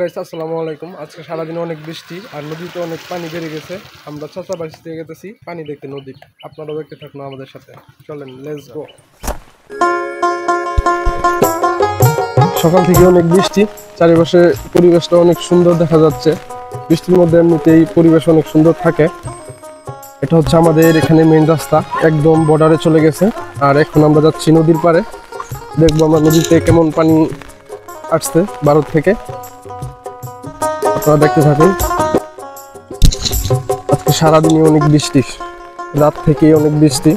Guys আসসালামু আলাইকুম। আজকে সারাদিন অনেক বৃষ্টি আর নদীতে অনেক পানি বেড়ে গেছে। আমরা চাচা বাড়ি থেকে গেতেছি পানি দেখতে নদী। আপনারাও দেখতে থাকুন আমাদের সাথে, চলেন লেটস গো। সকাল থেকে অনেক বৃষ্টি, চারিপাশে পরিবেশটা অনেক সুন্দর দেখা যাচ্ছে। বৃষ্টির মধ্যে এমনিতেই পরিবেশ অনেক সুন্দর থাকে। এটা হচ্ছে আমাদের এখানে মেইন রাস্তা, একদম বর্ডারে চলে গেছে। আর এখন আমরা যাচ্ছি নদীর পাড়ে, দেখবো আমরা নদীতে কেমন পানি আসছে ভারত থেকে। আপনারা দেখতে থাকুন। আজকে সারাদিনই অনেক বৃষ্টি, রাত থেকেই অনেক বৃষ্টি।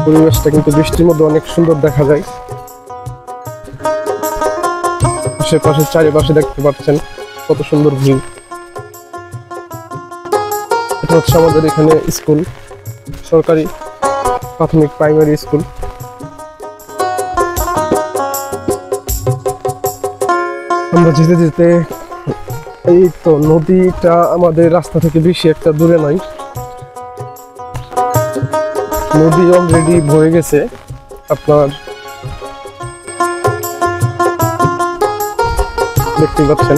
পরিবেশটা কিন্তু বৃষ্টির মধ্যে অনেক সুন্দর দেখা যায়। আশেপাশে চারিপাশে দেখতে পাচ্ছেন কত সুন্দর ভিউ। এটা হচ্ছে আমাদের এখানে স্কুল, সরকারি প্রাথমিক প্রাইমারি স্কুল। আমরা যেতে যেতে, এই তো নদীটা আমাদের রাস্তা থেকে বেশি একটা দূরে নয়। নদী অলরেডি ভরে গেছে, আপনার দেখতে পাচ্ছেন।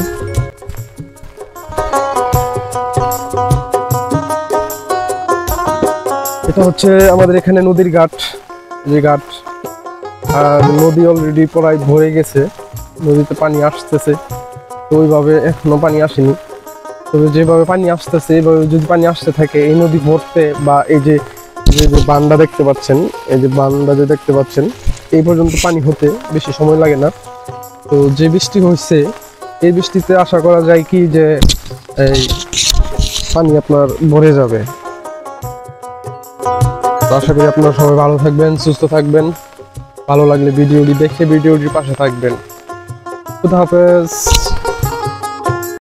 এটা হচ্ছে আমাদের এখানে নদীর ঘাট, যে ঘাট। আর নদী অলরেডি প্রায় ভরে গেছে, নদীতে পানি আসতেছে। তো ওইভাবে এখনো পানি আসেনি, তবে যেভাবে পানি আসতেছে এইভাবে যদি পানি আসতে থাকে এই নদী ভরতে, বা এই যে বান্দা দেখতে পাচ্ছেন, এই যে বান্দা যে দেখতে পাচ্ছেন, এই পর্যন্ত পানি হতে বেশি সময় লাগে না। তো যে বৃষ্টি হয়েছে এই বৃষ্টিতে আশা করা যায় কি যে এই পানি আপনার ভরে যাবে। তো আশা করি আপনারা সবাই ভালো থাকবেন, সুস্থ থাকবেন। ভালো লাগলে ভিডিওটি দেখে ভিডিওটির পাশে থাকবেন। খুদা হাফেজ।